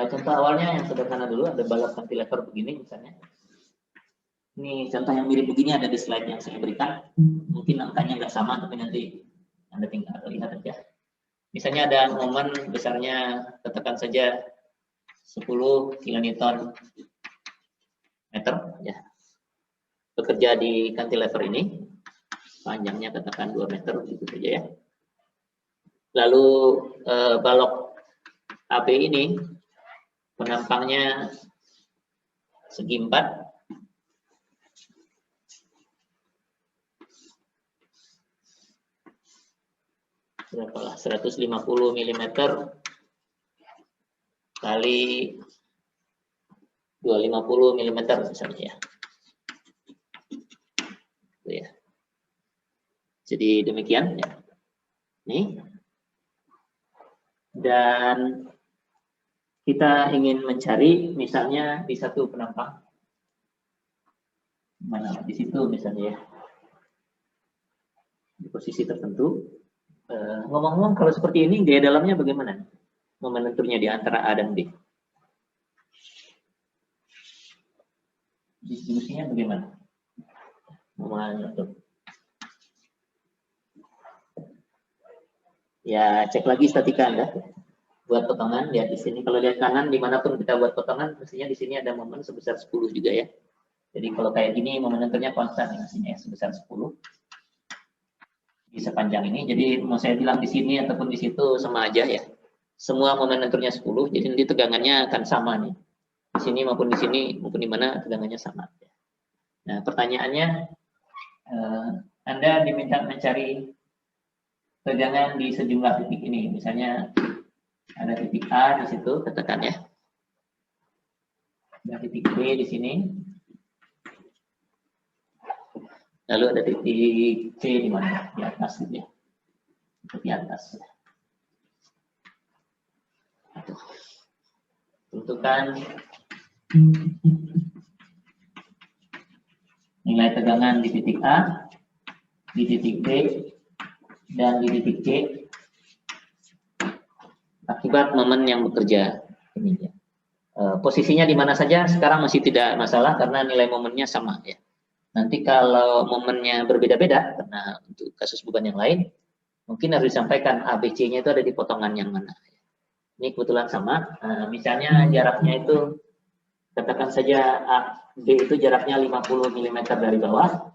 contoh awalnya yang sederhana dulu, ada balok cantilever begini misalnya. Ini contoh yang mirip begini ada di slide yang saya berikan. Mungkin angkanya nggak sama, tapi nanti Anda tinggal lihat aja. Misalnya ada momen besarnya, katakan saja 10 kilonewton meter, ya. Bekerja di cantilever ini, panjangnya katakan 2 meter, gitu saja ya. Lalu balok AB ini penampangnya segi 4. Berapa lah? 150 mm kali 250 mm misalnya ya. Itu ya. Jadi demikian ya. Nih. Dan kita ingin mencari misalnya di satu penampang. Mana di situ misalnya ya. Di posisi tertentu. Ngomong-ngomong kalau seperti ini gaya dalamnya bagaimana? Momen lenturnya di antara A dan B. Distribusinya bagaimana? Momen lentur. Ya cek lagi statika Anda. Buat potongan lihat di sini. Kalau lihat kanan dimanapun kita buat potongan, mestinya di sini ada momen sebesar 10 juga ya. Jadi kalau kayak gini momen lenturnya konstan ya, mestinya ya, sebesar 10. Di sepanjang ini, jadi mau saya bilang di sini ataupun di situ sama aja ya. Semua momen lenturnya 10, jadi nanti tegangannya akan sama nih. Di sini maupun di sini maupun di mana tegangannya sama. Nah pertanyaannya, Anda diminta mencari tegangan di sejumlah titik ini. Misalnya ada titik A di situ, katakan ya. Ada titik B di sini. Lalu ada titik C di mana? Di atas gitu ya. Di atas. Tentukan nilai tegangan di titik A, di titik B, dan di titik C akibat momen yang bekerja. Ini ya. Posisinya di mana saja sekarang masih tidak masalah karena nilai momennya sama ya. Nanti kalau momennya berbeda-beda, karena untuk kasus beban yang lain, mungkin harus disampaikan ABC-nya itu ada di potongan yang mana. Ini kebetulan sama, misalnya jaraknya itu, katakan saja B itu jaraknya 50 mm dari bawah,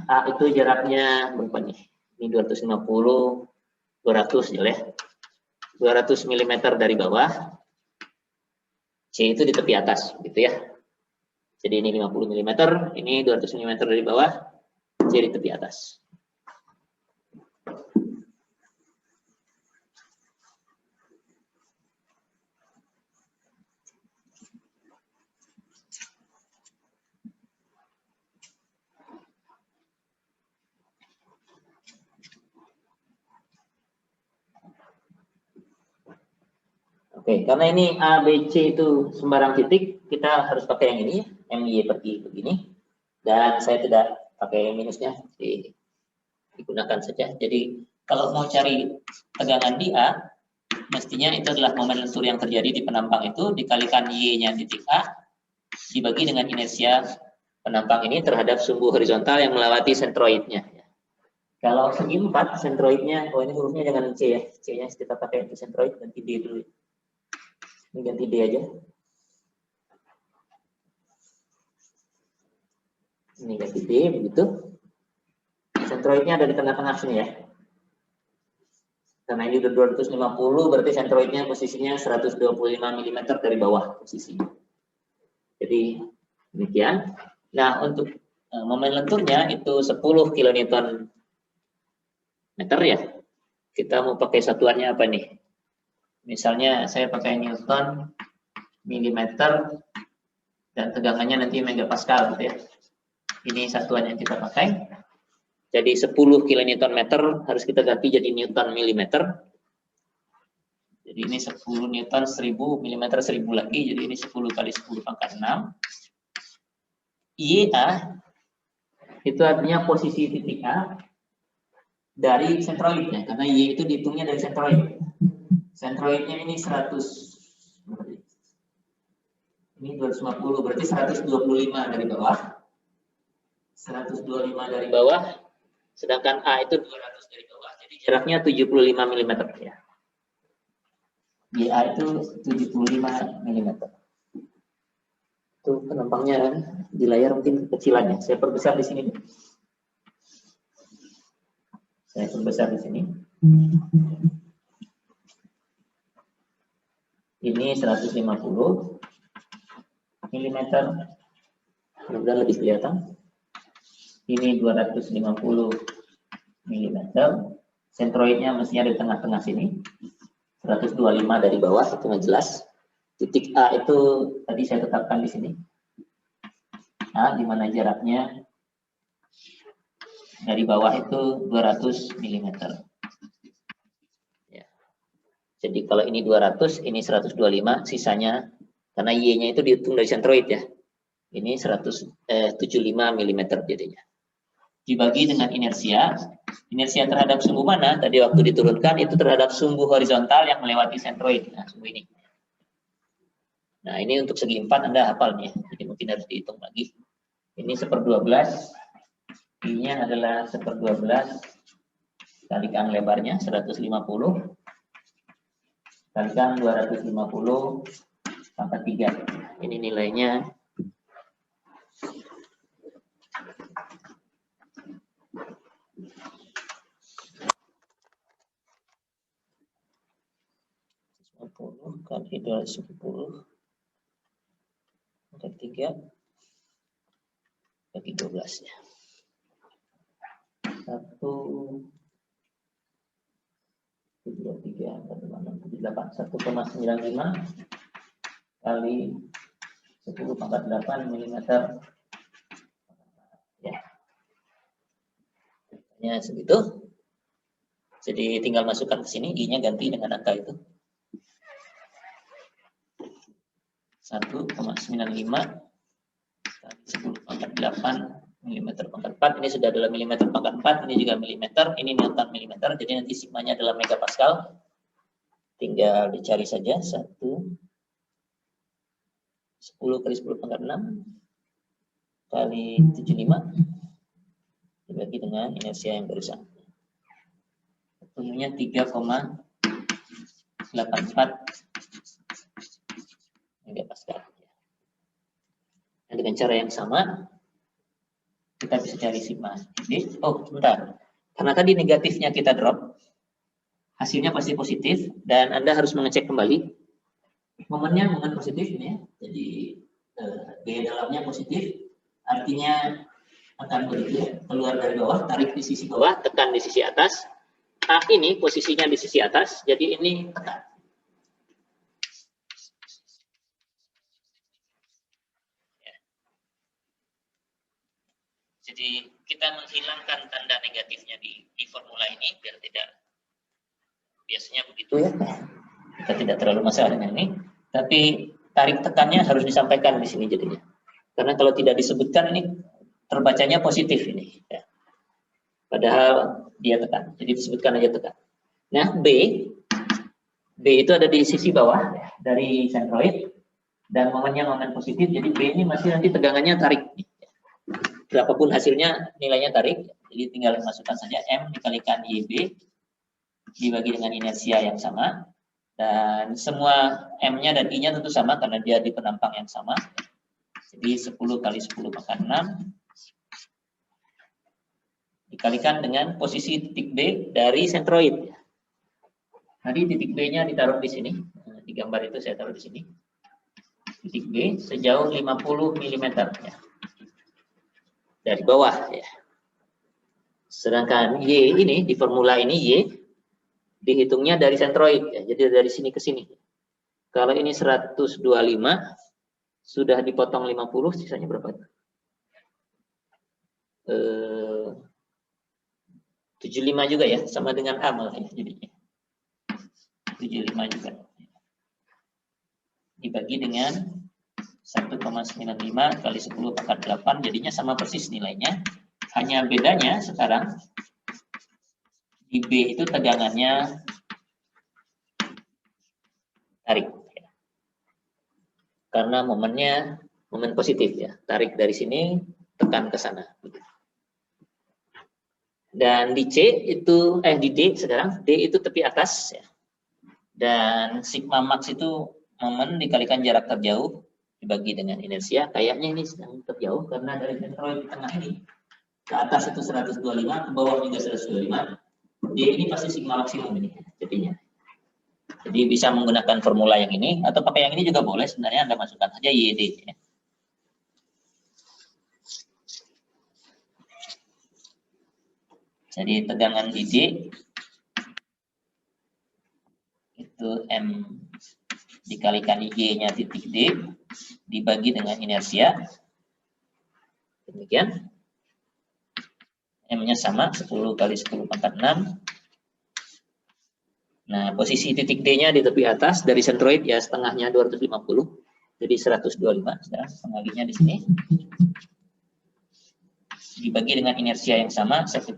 A itu jaraknya berapa nih? Ini 250, 200 ya, 200 mm dari bawah, C itu di tepi atas, gitu ya. Jadi ini 50 mm, ini 200 mm dari bawah, C di tepi atas. Oke, karena ini A, B, C itu sembarang titik, kita harus pakai yang ini, MY pergi begini. Dan saya tidak pakai minusnya, digunakan saja. Jadi kalau mau cari tegangan di A, mestinya itu adalah momen lentur yang terjadi di penampang itu, dikalikan Y-nya titik A, dibagi dengan inersia penampang ini terhadap sumbu horizontal yang melewati sentroidnya. Kalau segi 4, sentroidnya, oh ini hurufnya jangan C ya, C-nya kita pakai untuk sentroid, ganti D dulu. Ini ganti D aja. Ini ganti D, begitu. Sentroidnya ada di tengah-tengah sini ya. Karena ini udah 250, berarti sentroidnya posisinya 125 mm dari bawah posisinya. Jadi demikian. Nah untuk momen lenturnya itu 10 kN meter ya. Kita mau pakai satuannya apa nih? Misalnya saya pakai Newton milimeter dan tegangannya nanti megapascal gitu ya. Ini satuan yang kita pakai. Jadi 10 kN meter harus kita ganti jadi Newton milimeter. Jadi ini 10 Newton 1000 milimeter 1000 lagi. Jadi ini 10 kali 10 pangkat 6. IA itu artinya posisi titik A dari sentroidnya, karena Y itu dihitungnya dari sentroid. Sentroidnya ini 100, ini 250, berarti 125 dari bawah. 125 dari bawah, sedangkan A itu 200 dari bawah, jadi jaraknya 75 mm ya. BA itu 75 mm. Itu penumpangnya kan di layar mungkin kecilan ya. Saya perbesar di sini. Saya perbesar di sini. Ini 150 mm. Mudah-mudahan lebih kelihatan. Ini 250 mm. Sentroidnya mestinya di tengah-tengah sini. 125 dari bawah, itu nggak jelas. Titik A itu tadi saya tetapkan di sini. A, di mana jaraknya dari bawah itu 200 mm. Ya. Jadi kalau ini 200, ini 125, sisanya, karena Y-nya itu dihitung dari sentroid ya. Ini 175 mm jadinya. Dibagi dengan inersia. Inersia terhadap sumbu mana? Tadi waktu diturunkan itu terhadap sumbu horizontal yang melewati sentroid. Nah, sumbu ini. Nah, ini untuk segi 4 Anda hafal nih. Jadi mungkin harus dihitung lagi. Ini 1/12. I-nya adalah 1/12. Kalikan lebarnya 150. Kalikan 250 pangkat 3. Ini nilainya 50 kali 210 pangkat 3 bagi 12 ya. 1,95 kali 10 pangkat 8 mm ya. Ya segitu. Jadi tinggal masukkan ke sini, I-nya ganti dengan angka itu. 1,95 kali 10 pangkat 8 mm pangkat 4. Ini sudah adalah milimeter pangkat 4, ini juga milimeter, ini newton milimeter. Jadi nanti sigmanya adalah megapascal. Tinggal dicari saja 10 kali 10 pangkat 6 kali 75 dibagi dengan inersia yang barusan. Volumenya 3,84 megapascal. Nah, dengan cara yang sama kita bisa cari sigma. Jadi, oh bentar, karena tadi negatifnya kita drop, hasilnya pasti positif dan Anda harus mengecek kembali. Momennya momen positif ini ya. Jadi gaya dalamnya positif, artinya akan begitu keluar dari bawah, tarik di sisi bawah, tekan di sisi atas. A ini posisinya di sisi atas, jadi ini tekan. Ya. Jadi kita menghilangkan tanda negatifnya di formula ini biar tidak, biasanya begitu ya. Kita tidak terlalu masalah dengan ini, tapi tarik tekannya harus disampaikan di sini jadinya. Karena kalau tidak disebutkan ini terbacanya positif ini. Ya. Padahal dia tekan, jadi disebutkan aja tekan. Nah, B itu ada di sisi bawah ya, dari sentroid dan momennya momen positif, jadi B ini masih nanti tegangannya tarik. Berapapun hasilnya nilainya tarik, jadi tinggal masukkan saja M dikalikan YB dibagi dengan inersia yang sama. Dan semua M-nya dan I-nya tentu sama karena dia di penampang yang sama. Jadi 10 kali 10 pangkat 6 dikalikan dengan posisi titik B dari sentroid. Tadi titik B-nya ditaruh di sini. Di gambar itu saya taruh di sini. Titik B sejauh 50 mm ya. Dari bawah ya. Sedangkan Y ini di formula ini Y dihitungnya dari sentroid ya. Jadi dari sini ke sini. Kalau ini 125 sudah dipotong 50, sisanya berapa? 75 juga ya, sama dengan A malah ya jadinya. 75 juga. Dibagi dengan 1,95 kali 10 pangkat 8 jadinya sama persis nilainya. Hanya bedanya sekarang di B itu tegangannya tarik. Karena momennya momen positif ya, tarik dari sini, tekan ke sana. Dan di C itu, di D sekarang, D itu tepi atas ya. Dan sigma max itu momen dikalikan jarak terjauh dibagi dengan inersia. Kayaknya ini sedang terjauh karena dari sentroid di tengah ini ke atas itu 125, ke bawah juga 125. D ini pasti sigma maksimum ini jadinya. Jadi bisa menggunakan formula yang ini atau pakai yang ini juga boleh, sebenarnya Anda masukkan saja YD ya. Jadi tegangan di D itu M dikalikan IG-nya titik D dibagi dengan inersia. Demikian. M-nya sama 10 kali 10 pangkat 6. Nah, posisi titik D-nya di tepi atas dari sentroid ya setengahnya 250. Jadi 125 sekarang pengalinya di sini. Dibagi dengan inersia yang sama 1,95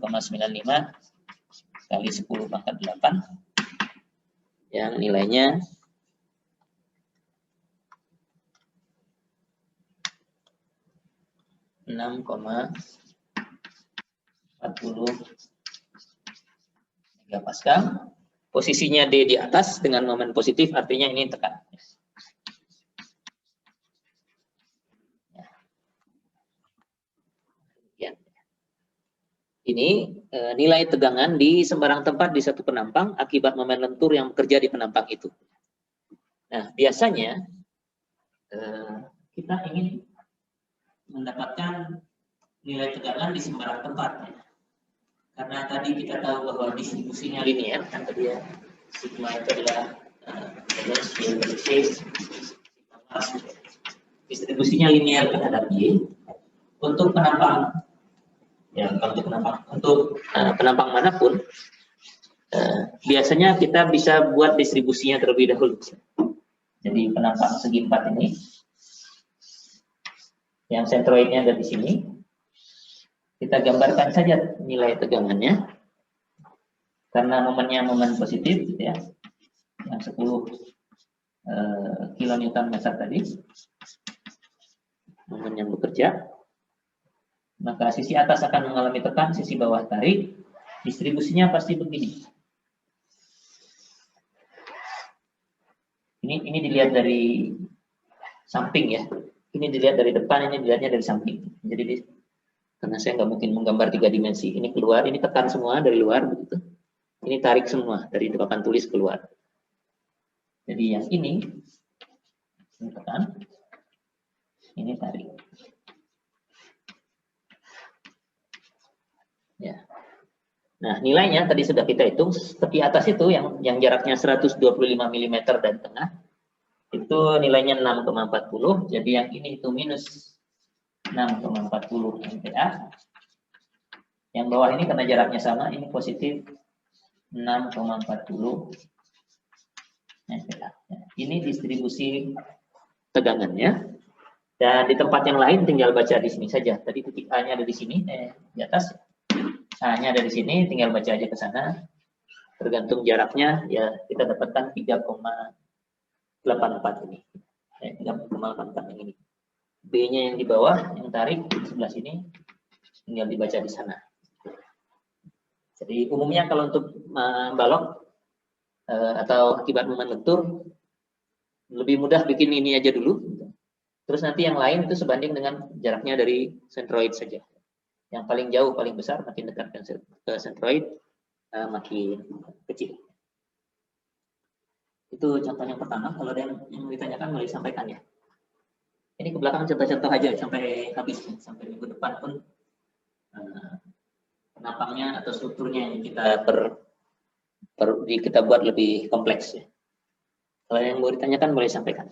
kali 10 pangkat 8 yang nilainya 6,40 megapascal. Posisinya D di atas dengan momen positif, artinya ini tekan. Ini nilai tegangan di sembarang tempat di satu penampang akibat momen lentur yang bekerja di penampang itu. Nah, biasanya kita ingin mendapatkan nilai tegangan di sembarang tempat. Karena tadi kita tahu bahwa distribusinya linear, kan tadi ya, sigma itu adalah distribusinya linear terhadap Y. Untuk penampang ya, untuk penampang manapun, biasanya kita bisa buat distribusinya terlebih dahulu. Jadi penampang segi 4 ini, yang sentroidnya ada di sini, kita gambarkan saja nilai tegangannya, karena momennya momen positif, gitu ya, yang 10 kilonewton meter tadi, momen yang bekerja. Maka sisi atas akan mengalami tekan, sisi bawah tarik. Distribusinya pasti begini. Ini dilihat dari samping ya. Ini dilihat dari depan, ini dilihatnya dari samping. Jadi karena saya nggak mungkin menggambar 3 dimensi. Ini keluar, ini tekan semua dari luar begitu. Ini tarik semua dari papan tulis keluar. Jadi yang ini tekan, ini tarik. Ya. Nah, nilainya tadi sudah kita hitung, tepi atas itu yang jaraknya 125 mm dari tengah, itu nilainya 6,40, jadi yang ini itu minus 6,40 MPa. Yang bawah ini karena jaraknya sama, ini positif 6,40 MPa. Ini distribusi tegangannya, dan di tempat yang lain tinggal baca di sini saja. Tadi titik A-nya ada di sini, di atas. A-nya ada di sini, tinggal baca aja ke sana. Tergantung jaraknya, ya kita dapatkan 3,84 ini. 3,84 yang ini. B-nya yang di bawah, yang tarik di sebelah sini, tinggal dibaca di sana. Jadi umumnya kalau untuk balok atau akibat momen lentur, lebih mudah bikin ini aja dulu. Terus nanti yang lain itu sebanding dengan jaraknya dari sentroid saja. Yang paling jauh, paling besar, makin dekat ke sentroid, makin kecil. Itu contoh yang pertama. Kalau ada yang ditanyakan, boleh disampaikan ya. Ini ke belakang contoh-contoh aja sampai habis, sampai minggu depan pun penampangnya atau strukturnya yang kita kita buat lebih kompleks ya. Kalau yang mau ditanyakan, boleh disampaikan.